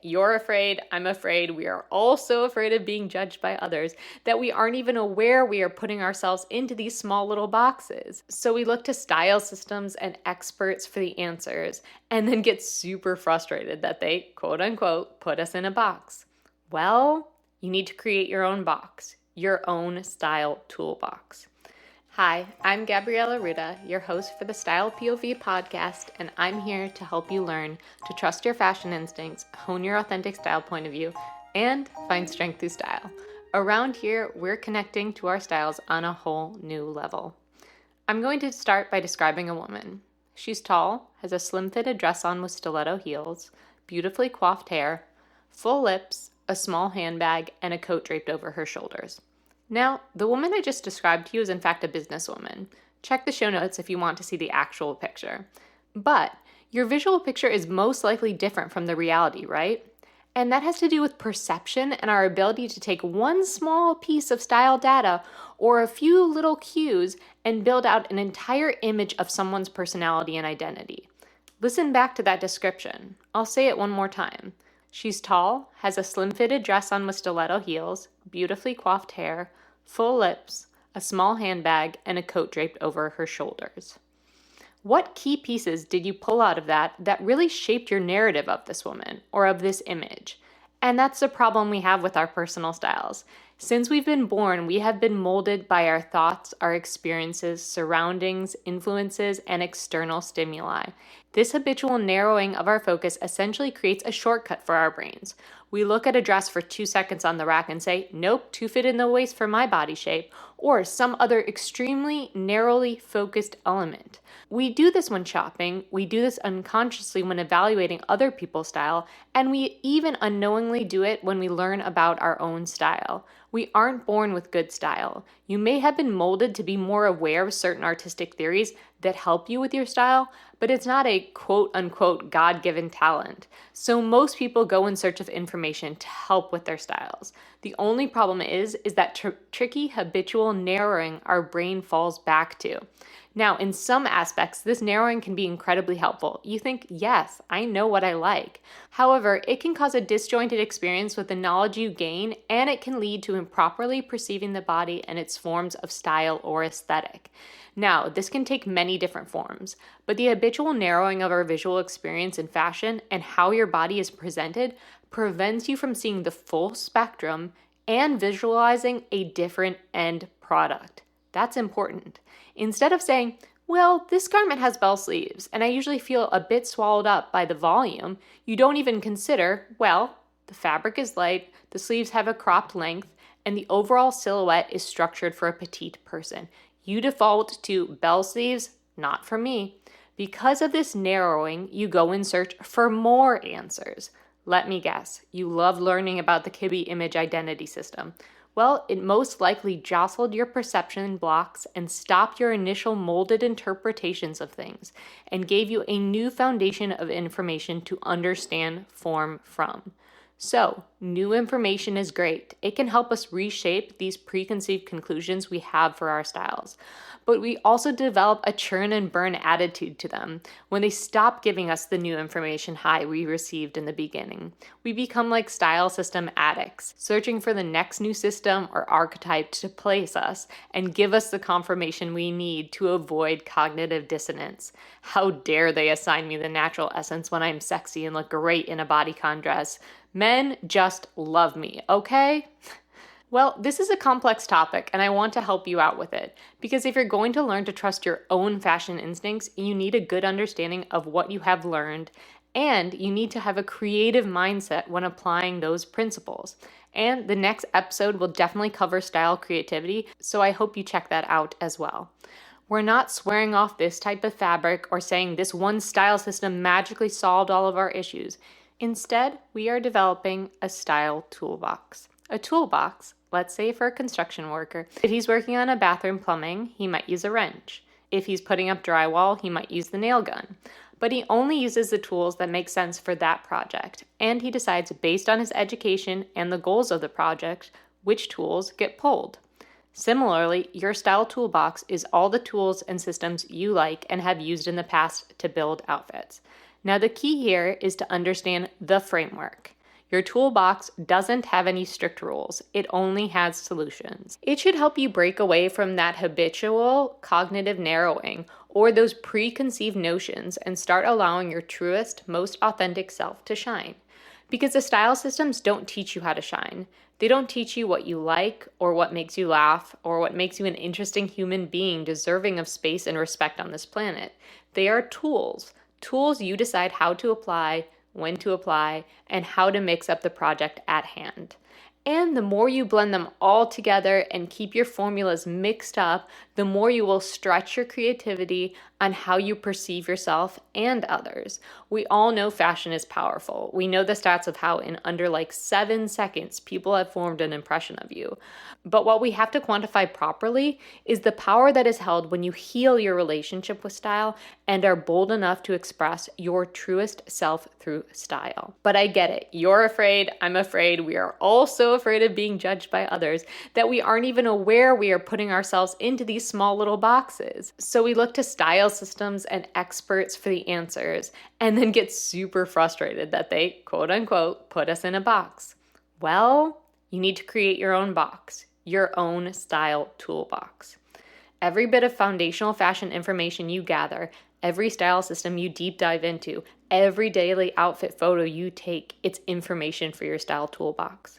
You're afraid, I'm afraid, we are all so afraid of being judged by others that we aren't even aware we are putting ourselves into these small little boxes. So we look to style systems and experts for the answers and then get super frustrated that they, quote unquote, put us in a box. Well, you need to create your own box, your own style toolbox. Hi, I'm Gabrielle Arruda, your host for the Style POV podcast, and I'm here to help you learn to trust your fashion instincts, hone your authentic style point of view, and find strength through style. Around here, we're connecting to our styles on a whole new level. I'm going to start by describing a woman. She's tall, has a slim-fitted dress on with stiletto heels, beautifully coiffed hair, full lips, a small handbag, and a coat draped over her shoulders. Now, the woman I just described to you is in fact a businesswoman. Check the show notes if you want to see the actual picture. But your visual picture is most likely different from the reality, right? And that has to do with perception and our ability to take one small piece of style data or a few little cues and build out an entire image of someone's personality and identity. Listen back to that description. I'll say it one more time. She's tall, has a slim-fitted dress on with stiletto heels, beautifully coiffed hair, full lips, a small handbag, and a coat draped over her shoulders. What key pieces did you pull out of that really shaped your narrative of this woman or of this image? And that's the problem we have with our personal styles. Since we've been born, we have been molded by our thoughts, our experiences, surroundings, influences, and external stimuli. This habitual narrowing of our focus essentially creates a shortcut for our brains. We look at a dress for 2 seconds on the rack and say, nope, too fit in the waist for my body shape, or some other extremely narrowly focused element. We do this when shopping, we do this unconsciously when evaluating other people's style, and we even unknowingly do it when we learn about our own style. We aren't born with good style. You may have been molded to be more aware of certain artistic theories that help you with your style, but it's not a quote-unquote God-given talent. So most people go in search of information to help with their styles. The only problem is that tricky habitual narrowing our brain falls back to. Now, in some aspects, this narrowing can be incredibly helpful. You think, yes, I know what I like. However, it can cause a disjointed experience with the knowledge you gain, and it can lead to improperly perceiving the body and its forms of style or aesthetic. Now, this can take many different forms, but the habitual narrowing of our visual experience in fashion and how your body is presented prevents you from seeing the full spectrum and visualizing a different end product. That's important. Instead of saying, well, this garment has bell sleeves, and I usually feel a bit swallowed up by the volume, you don't even consider, well, the fabric is light, the sleeves have a cropped length, and the overall silhouette is structured for a petite person. You default to bell sleeves, not for me. Because of this narrowing, you go in search for more answers. Let me guess, you love learning about the Kibbe image identity system. Well, it most likely jostled your perception blocks and stopped your initial molded interpretations of things and gave you a new foundation of information to understand form from. So, new information is great. It can help us reshape these preconceived conclusions we have for our styles. But we also develop a churn and burn attitude to them when they stop giving us the new information high we received in the beginning. We become like style system addicts, searching for the next new system or archetype to place us and give us the confirmation we need to avoid cognitive dissonance. How dare they assign me the natural essence when I'm sexy and look great in a bodycon dress? Men just love me, okay? Well, this is a complex topic, and I want to help you out with it, because if you're going to learn to trust your own fashion instincts, you need a good understanding of what you have learned, and you need to have a creative mindset when applying those principles. And the next episode will definitely cover style creativity, so I hope you check that out as well. We're not swearing off this type of fabric or saying this one style system magically solved all of our issues. Instead, we are developing a style toolbox. A toolbox, let's say for a construction worker. If he's working on a bathroom plumbing, he might use a wrench. If he's putting up drywall, he might use the nail gun. But he only uses the tools that make sense for that project, and he decides based on his education and the goals of the project, which tools get pulled. Similarly, your style toolbox is all the tools and systems you like and have used in the past to build outfits. Now, the key here is to understand the framework. Your toolbox doesn't have any strict rules. It only has solutions. It should help you break away from that habitual cognitive narrowing or those preconceived notions and start allowing your truest, most authentic self to shine. Because the style systems don't teach you how to shine. They don't teach you what you like or what makes you laugh or what makes you an interesting human being deserving of space and respect on this planet. They are tools you decide how to apply, when to apply, and how to mix up the project at hand. And the more you blend them all together and keep your formulas mixed up, the more you will stretch your creativity on how you perceive yourself and others. We all know fashion is powerful. We know the stats of how in under like 7 seconds, people have formed an impression of you. But what we have to quantify properly is the power that is held when you heal your relationship with style and are bold enough to express your truest self through style. But I get it. You're afraid. I'm afraid. We are all so afraid of being judged by others that we aren't even aware we are putting ourselves into these small little boxes. So we look to style systems and experts for the answers and then get super frustrated that they, quote unquote, put us in a box. Well, you need to create your own box, your own style toolbox. Every bit of foundational fashion information you gather, every style system you deep dive into, every daily outfit photo you take, it's information for your style toolbox.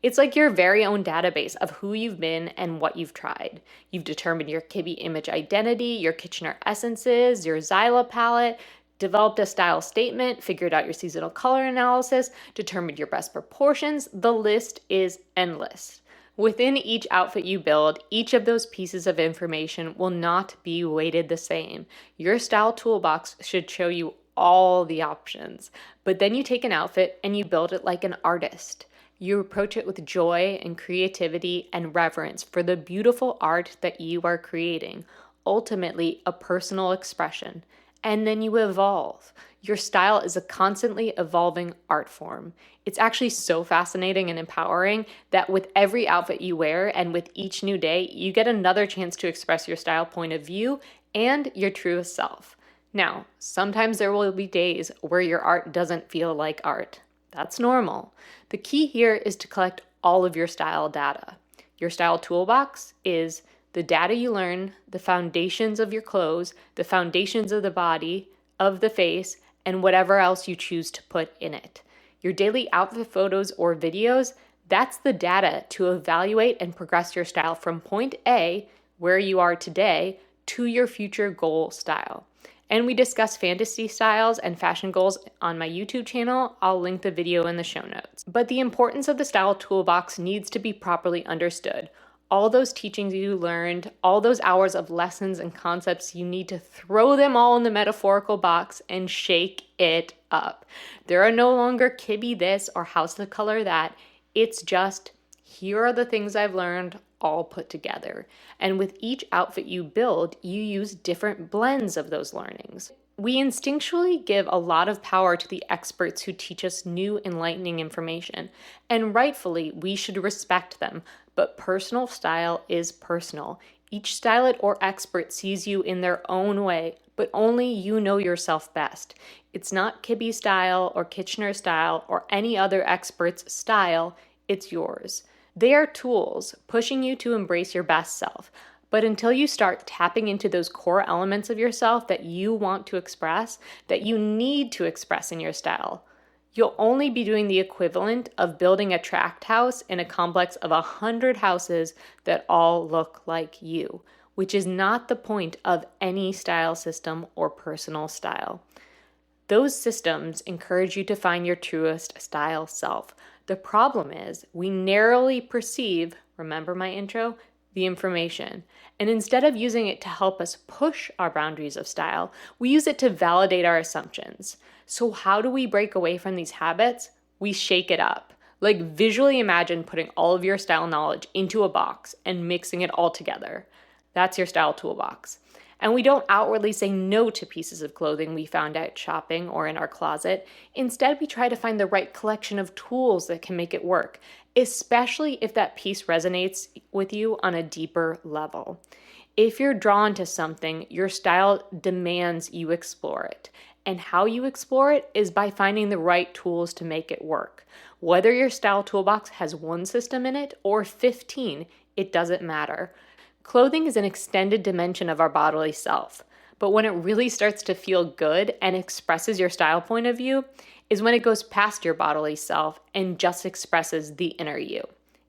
It's like your very own database of who you've been and what you've tried. You've determined your Kibbe image identity, your Kitchener essences, your Zyla palette, developed a style statement, figured out your seasonal color analysis, determined your best proportions. The list is endless. Within each outfit you build, each of those pieces of information will not be weighted the same. Your style toolbox should show you all the options. But then you take an outfit and you build it like an artist. You approach it with joy and creativity and reverence for the beautiful art that you are creating, ultimately a personal expression. And then you evolve. Your style is a constantly evolving art form. It's actually so fascinating and empowering that with every outfit you wear and with each new day, you get another chance to express your style point of view and your truest self. Now, sometimes there will be days where your art doesn't feel like art. That's normal. The key here is to collect all of your style data. Your style toolbox is the data you learn, the foundations of your clothes, the foundations of the body, of the face, and whatever else you choose to put in it. Your daily outfit photos or videos, that's the data to evaluate and progress your style from point A, where you are today, to your future goal style. And we discuss fantasy styles and fashion goals on my YouTube channel. I'll link the video in the show notes. But the importance of the style toolbox needs to be properly understood. All those teachings you learned, all those hours of lessons and concepts, you need to throw them all in the metaphorical box and shake it up. There are no longer Kibbe this or house the color that. It's just, here are the things I've learned all put together. And with each outfit you build, you use different blends of those learnings. We instinctually give a lot of power to the experts who teach us new, enlightening information, and rightfully, we should respect them. But personal style is personal. Each stylist or expert sees you in their own way, but only you know yourself best. It's not Kibbe style or Kitchener style or any other expert's style, it's yours. They are tools pushing you to embrace your best self. But until you start tapping into those core elements of yourself that you want to express, that you need to express in your style, you'll only be doing the equivalent of building a tract house in a complex of 100 houses that all look like you, which is not the point of any style system or personal style. Those systems encourage you to find your truest style self. The problem is we narrowly perceive, remember my intro, the information. And instead of using it to help us push our boundaries of style, we use it to validate our assumptions. So how do we break away from these habits? We shake it up. Like visually imagine putting all of your style knowledge into a box and mixing it all together. That's your style toolbox. And we don't outwardly say no to pieces of clothing we found out shopping or in our closet. Instead, we try to find the right collection of tools that can make it work, especially if that piece resonates with you on a deeper level. If you're drawn to something, your style demands you explore it. And how you explore it is by finding the right tools to make it work. Whether your Style Toolbox has one system in it or 15, it doesn't matter. Clothing is an extended dimension of our bodily self, but when it really starts to feel good and expresses your style point of view is when it goes past your bodily self and just expresses the inner you.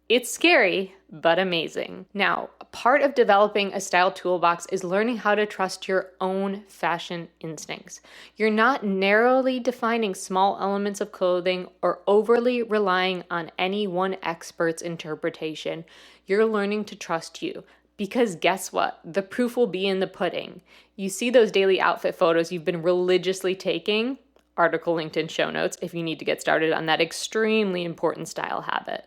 It's scary, but amazing. Now, part of developing a style toolbox is learning how to trust your own fashion instincts. You're not narrowly defining small elements of clothing or overly relying on any one expert's interpretation. You're learning to trust you. Because guess what? The proof will be in the pudding. You see those daily outfit photos you've been religiously taking? Article linked in show notes if you need to get started on that extremely important style habit.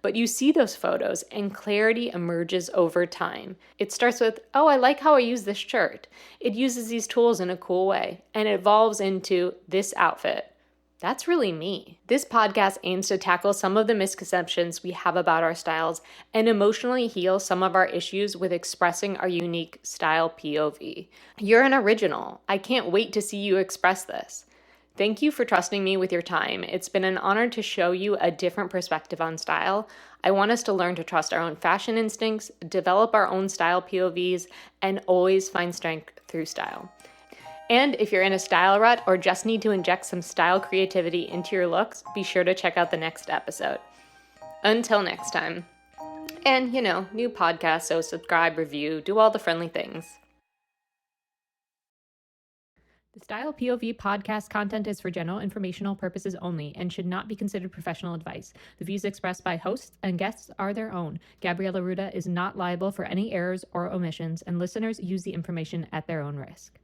But you see those photos and clarity emerges over time. It starts with, oh, I like how I use this shirt. It uses these tools in a cool way, and it evolves into this outfit. That's really me. This podcast aims to tackle some of the misconceptions we have about our styles and emotionally heal some of our issues with expressing our unique style POV. You're an original. I can't wait to see you express this. Thank you for trusting me with your time. It's been an honor to show you a different perspective on style. I want us to learn to trust our own fashion instincts, develop our own style POVs, and always find strength through style. And if you're in a style rut or just need to inject some style creativity into your looks, be sure to check out the next episode. Until next time. And, new podcast, so subscribe, review, do all the friendly things. The Style POV podcast content is for general informational purposes only and should not be considered professional advice. The views expressed by hosts and guests are their own. Gabrielle Arruda is not liable for any errors or omissions, and listeners use the information at their own risk.